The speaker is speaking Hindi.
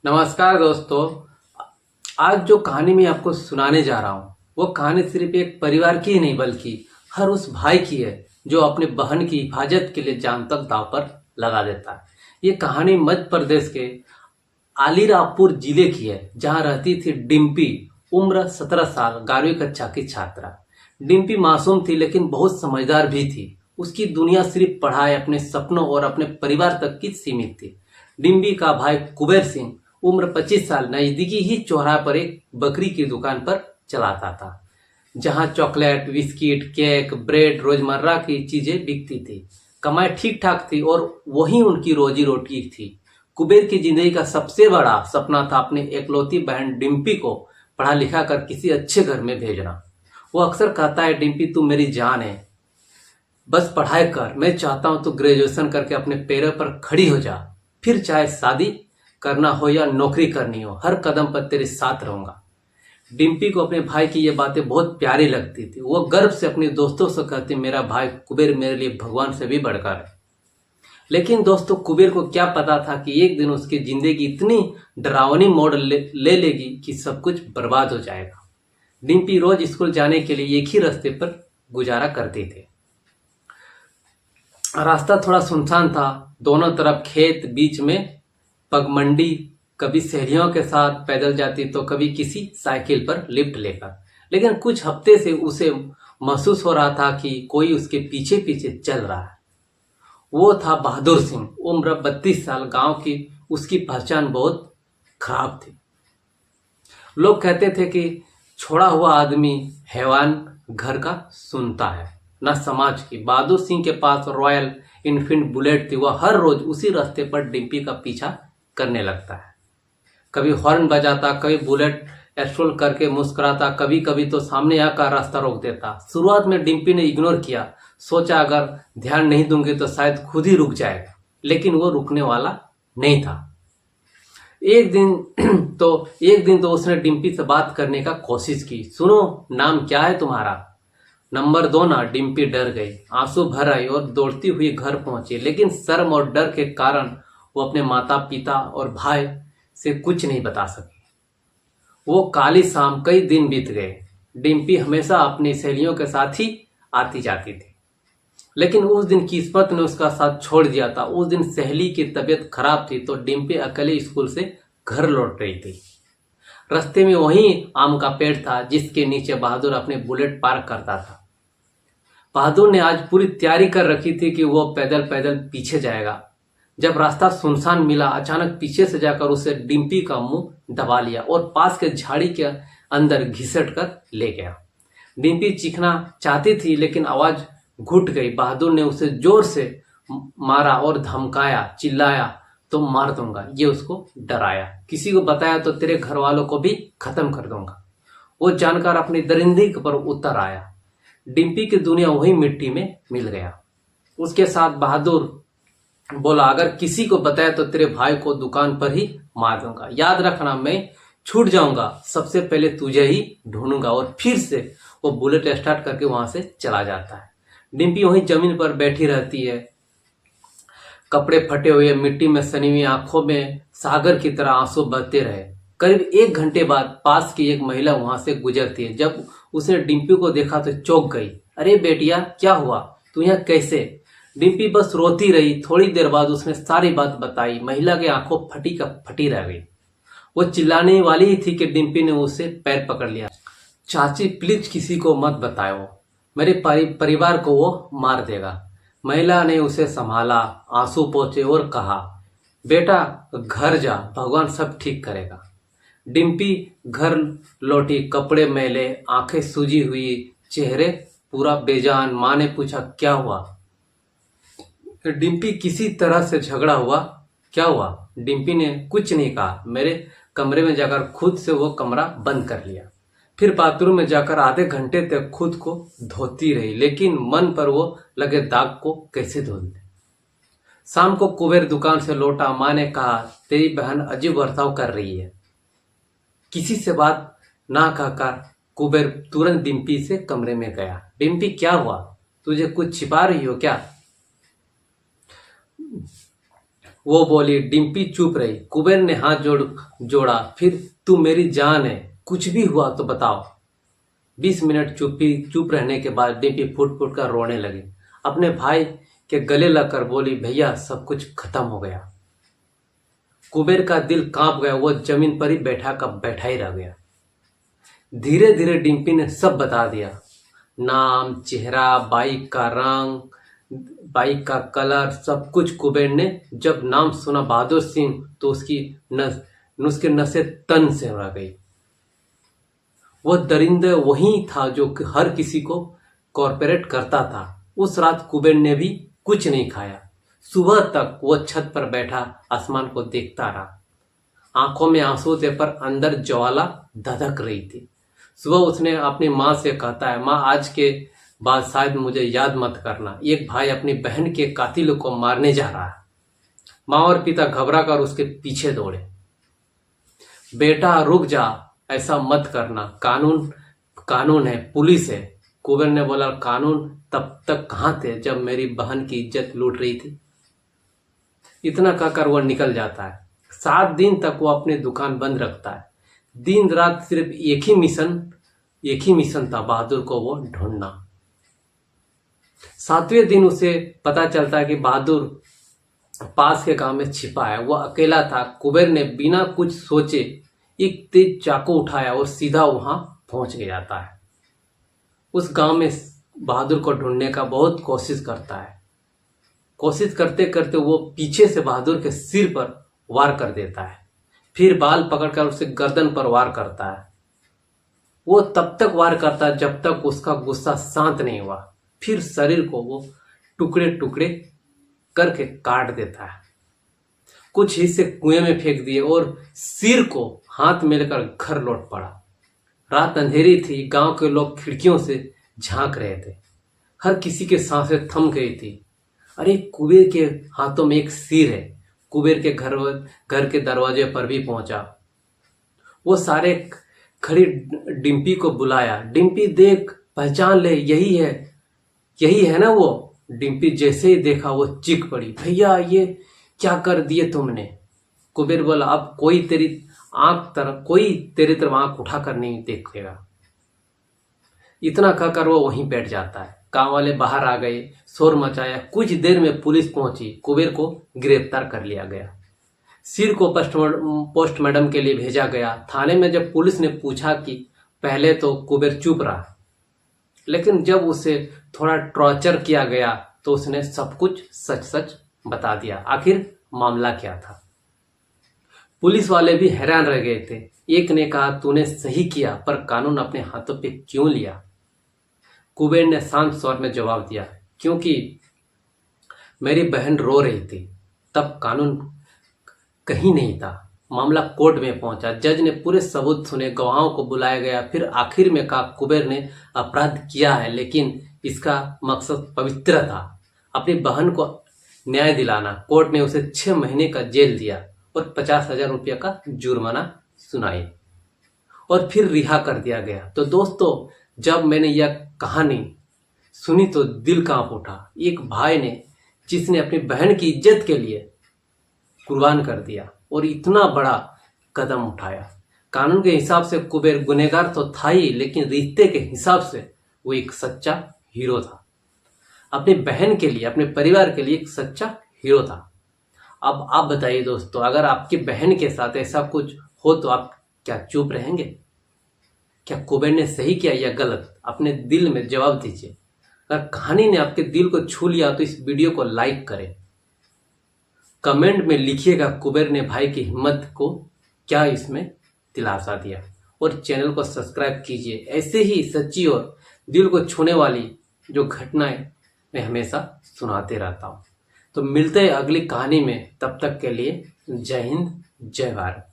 नमस्कार दोस्तों। आज जो कहानी मैं आपको सुनाने जा रहा हूँ वो कहानी सिर्फ एक परिवार की ही नहीं बल्कि हर उस भाई की है जो अपने बहन की हिफाजत के लिए जान तक दांव पर लगा देता है। ये कहानी मध्य प्रदेश के अलीराजपुर जिले की है जहाँ रहती थी डिम्पी। उम्र 17 साल, 11वीं कक्षा की छात्रा। डिम्पी मासूम थी लेकिन बहुत समझदार भी थी। उसकी दुनिया सिर्फ पढ़ाई, अपने सपनों और अपने परिवार तक की सीमित थी। डिम्पी का भाई कुबेर सिंह उम्र 25 साल नजदीकी ही चौराहे पर एक बकरी की दुकान पर चलाता था जहां चॉकलेट, बिस्किट, केक, ब्रेड, रोजमर्रा की चीजें बिकती थी। कमाई ठीक ठाक थी और वही उनकी रोजी रोटी थी। कुबेर की जिंदगी का सबसे बड़ा सपना था अपनी एकलौती बहन डिम्पी को पढ़ा लिखा कर किसी अच्छे घर में भेजना। वो अक्सर कहता है, डिम्पी तू मेरी जान है, बस पढ़ाई कर। मैं चाहता हूं तू ग्रेजुएशन करके अपने पैरों पर खड़ी हो जा, फिर चाहे शादी करना हो या नौकरी करनी हो, हर कदम पर तेरे साथ रहूंगा। डिम्पी को अपने भाई की ये बातें बहुत प्यारी लगती थी। वो गर्व से अपने दोस्तों से कहती, मेरा भाई कुबेर मेरे लिए भगवान से भी बढ़कर है। लेकिन दोस्तों, कुबेर को क्या पता था कि एक दिन उसकी जिंदगी इतनी डरावनी मोड़ ले लेगी कि सब कुछ बर्बाद हो जाएगा। डिम्पी रोज स्कूल जाने के लिए एक ही रास्ते पर गुजारा करते थे। रास्ता थोड़ा सुनसान था, दोनों तरफ खेत, बीच में पगमंडी। कभी सहेलियों के साथ पैदल जाती तो कभी किसी साइकिल पर लिफ्ट लेकर। लेकिन कुछ हफ्ते से उसे महसूस हो रहा था कि कोई उसके पीछे पीछे चल रहा है। वो था बहादुर सिंह, उम्र 32 साल, गांव की। उसकी पहचान बहुत खराब थी। लोग कहते थे कि छोड़ा हुआ आदमी हैवान घर का सुनता है, न समाज की। बहादुर सिंह के पास रॉयल इनफील्ड बुलेट थी। वह हर रोज उसी रास्ते पर डिम्पी का पीछा करने लगता है। कभी हॉर्न बजाता, कभी बुलेट एक्सट्रोल करके मुस्कुराता, कभी कभी तो सामने आकर रास्ता रोक देता। शुरुआत में डिम्पी ने इग्नोर किया, सोचा अगर ध्यान नहीं दूंगी तो शायद खुद ही रुक जाएगा। लेकिन वो रुकने वाला नहीं था। एक दिन तो उसने डिम्पी से बात करने का कोशिश की। सुनो, नाम क्या है तुम्हारा? नंबर 2 ना। डिम्पी डर गई, आंसू भर आई और दौड़ती हुई घर पहुंची। लेकिन शर्म और डर के कारण वो अपने माता पिता और भाई से कुछ नहीं बता सकी। वो काली शाम, कई दिन बीत गए। डिम्पी हमेशा अपनी सहेलियों के साथ ही आती जाती थी, लेकिन उस दिन किस्मत ने उसका साथ छोड़ दिया था। उस दिन सहेली की तबीयत खराब थी तो डिम्पी अकेले स्कूल से घर लौट रही थी। रास्ते में वही आम का पेड़ था जिसके नीचे बहादुर अपने बुलेट पार्क करता था। बहादुर ने आज पूरी तैयारी कर रखी थी कि वो पैदल पैदल पीछे जाएगा। जब रास्ता सुनसान मिला, अचानक पीछे से जाकर उसे डिम्पी का मुंह दबा लिया और पास के झाड़ी के अंदर घिसट कर ले गया। डिम्पी चीखना चाहती थी लेकिन आवाज घुट गई। बहादुर ने उसे जोर से मारा और धमकाया, चिल्लाया तो मार दूंगा, ये उसको डराया। किसी को बताया तो तेरे घर वालों को भी खत्म कर दूंगा। वो जानकर अपनी दरिंदगी पर उतर आया। डिम्पी की दुनिया वही मिट्टी में मिल गया। उसके साथ बहादुर बोला, अगर किसी को बताया तो तेरे भाई को दुकान पर ही मार दूंगा। याद रखना, मैं छूट जाऊंगा, सबसे पहले तुझे ही ढूंढूंगा। और फिर से वो बुलेट स्टार्ट करके वहां से चला जाता है। डिम्पी वहीं जमीन पर बैठी रहती है, कपड़े फटे हुए, मिट्टी में सनी हुई आंखों में सागर की तरह आंसू बहते रहे। करीब 1 घंटे बाद पास की एक महिला वहां से गुजरती है। जब उसने डिम्पी को देखा तो चौंक गई। अरे बेटिया, क्या हुआ? तू यहाँ कैसे? डिम्पी बस रोती रही। थोड़ी देर बाद उसने सारी बात बताई। महिला की आंखों फटी का फटी रह गई। वो चिल्लाने वाली ही थी कि डिम्पी ने उसे पैर पकड़ लिया। चाची प्लीज किसी को मत बताओ, मेरे परिवार को वो मार देगा। महिला ने उसे संभाला, आंसू पोंछे और कहा, बेटा घर जा, भगवान सब ठीक करेगा। डिम्पी घर लौटी, कपड़े मैले, आंखें सूजी हुई, चेहरे पूरा बेजान। माँ ने पूछा, क्या हुआ? डिम्पी किसी तरह से झगड़ा हुआ। क्या हुआ? डिम्पी ने कुछ नहीं कहा। मेरे कमरे में जाकर खुद से वो कमरा बंद कर लिया। फिर बाथरूम में जाकर आधे घंटे तक खुद को धोती रही, लेकिन मन पर वो लगे दाग को कैसे धो दे। शाम को कुबेर दुकान से लौटा। माँ ने कहा, तेरी बहन अजीब बर्ताव कर रही है। किसी से बात ना कहकर कुबेर तुरंत डिम्पी से कमरे में गया। डिम्पी, क्या हुआ? तुझे कुछ छिपा रही हो क्या? वो बोली। डिम्पी चुप रही। कुबेर ने हाथ जोड़ा। फिर तू मेरी जान है, कुछ भी हुआ तो बताओ। 20 मिनट चुप रहने के बाद डिम्पी फुट फुट कर रोने लगी। अपने भाई के गले लगकर बोली, भैया सब कुछ खत्म हो गया। कुबेर का दिल कांप गया। वो जमीन पर ही बैठा ही रह गया। धीरे धीरे डिम्पी ने सब बता दिया, नाम, चेहरा, बाइक का रंग, बाइक का कलर, सब कुछ। कुबेर ने जब नाम सुना बहादुर सिंह तो उसकी नसें तन से रह गई। वह दरिंदा वही था जो हर किसी को कॉर्पोरेट करता था। उस रात कुबेर ने भी कुछ नहीं खाया। सुबह तक वह छत पर बैठा आसमान को देखता रहा। आंखों में आंसू थे पर अंदर ज्वाला धधक रही थी। सुबह उसने अपनी माँ से कहता है, माँ आज के बाद शायद मुझे याद मत करना। एक भाई अपनी बहन के कातिल को मारने जा रहा है। माँ और पिता घबरा कर उसके पीछे दौड़े। बेटा रुक जा, ऐसा मत करना, कानून है, पुलिस है। कुबेर ने बोला, कानून तब तक कहाँ थे जब मेरी बहन की इज्जत लूट रही थी। इतना कहकर वह निकल जाता है। 7 दिन तक वो अपनी दुकान बंद रखता है। दिन रात सिर्फ एक ही मिशन था, बहादुर को वो ढूंढना। 7वें दिन उसे पता चलता है कि बहादुर पास के गांव में छिपा है। वह अकेला था। कुबेर ने बिना कुछ सोचे एक तेज चाकू उठाया और सीधा वहां पहुंच जाता है। उस गांव में बहादुर को ढूंढने का बहुत कोशिश करता है। कोशिश करते करते वो पीछे से बहादुर के सिर पर वार कर देता है। फिर बाल पकड़कर उसे गर्दन पर वार करता है। वो तब तक वार करता है जब तक उसका गुस्सा शांत नहीं हुआ। फिर शरीर को वो टुकड़े टुकड़े करके काट देता है। कुछ हिस्से कुएं में फेंक दिए और सिर को हाथ में लेकर घर लौट पड़ा। रात अंधेरी थी। गांव के लोग खिड़कियों से झांक रहे थे। हर किसी के सांसें थम गई थी। अरे, कुबेर के हाथों में एक सिर है। कुबेर के घर के दरवाजे पर भी पहुंचा। वो सारे खड़ी डिम्पी को बुलाया। डिम्पी देख, पहचान ले, यही है ना वो। डिम्पी जैसे ही देखा वो चीख पड़ी, भैया ये क्या कर दिए तुमने। कुबेर बोला, अब कोई तेरी तरफ आंख उठाकर नहीं देखेगा। इतना कहकर वो वहीं बैठ जाता है। गांव वाले बाहर आ गए, शोर मचाया। कुछ देर में पुलिस पहुंची। कुबेर को गिरफ्तार कर लिया गया। सिर को पोस्टमार्टम के लिए भेजा गया। थाने में जब पुलिस ने पूछा कि पहले तो कुबेर चुप रहा, लेकिन जब उसे थोड़ा टॉर्चर किया गया तो उसने सब कुछ सच सच बता दिया। आखिर मामला क्या था। पुलिस वाले भी हैरान रह गए थे। एक ने कहा, तूने सही किया, पर कानून अपने हाथों पे क्यों लिया। कुबेर ने शांत स्वर में जवाब दिया, क्योंकि मेरी बहन रो रही थी। तब कानून कहीं नहीं था। मामला कोर्ट में पहुंचा। जज ने पूरे सबूत सुने, गवाहों को बुलाया गया। फिर आखिर में कहा, कुबेर ने अपराध किया है, लेकिन इसका मकसद पवित्र था, अपनी बहन को न्याय दिलाना। कोर्ट ने उसे 6 महीने का जेल दिया और 50,000 रुपये का जुर्माना सुनाई और फिर रिहा कर दिया गया। तो दोस्तों, जब मैंने यह कहानी सुनी तो दिल कांप उठा। एक भाई ने जिसने अपनी बहन की इज्जत के लिए कुर्बान कर दिया और इतना बड़ा कदम उठाया। कानून के हिसाब से कुबेर गुनहगार तो था ही, लेकिन रिश्ते के हिसाब से वो एक सच्चा हीरो था। अपनी बहन के लिए, अपने परिवार के लिए एक सच्चा हीरो था। अब आप बताइए दोस्तों, अगर आपकी बहन के साथ ऐसा कुछ हो तो आप क्या चुप रहेंगे? क्या कुबेर ने सही किया या गलत? अपने दिल में जवाब दीजिए। अगर कहानी ने आपके दिल को छू लिया तो इस वीडियो को लाइक करें। कमेंट में लिखिएगा कुबेर ने भाई की हिम्मत को क्या इसमें दिलासा दिया, और चैनल को सब्सक्राइब कीजिए। ऐसे ही सच्ची और दिल को छूने वाली जो घटनाएं मैं हमेशा सुनाते रहता हूँ। तो मिलते हैं अगली कहानी में। तब तक के लिए जय हिंद, जय भारत।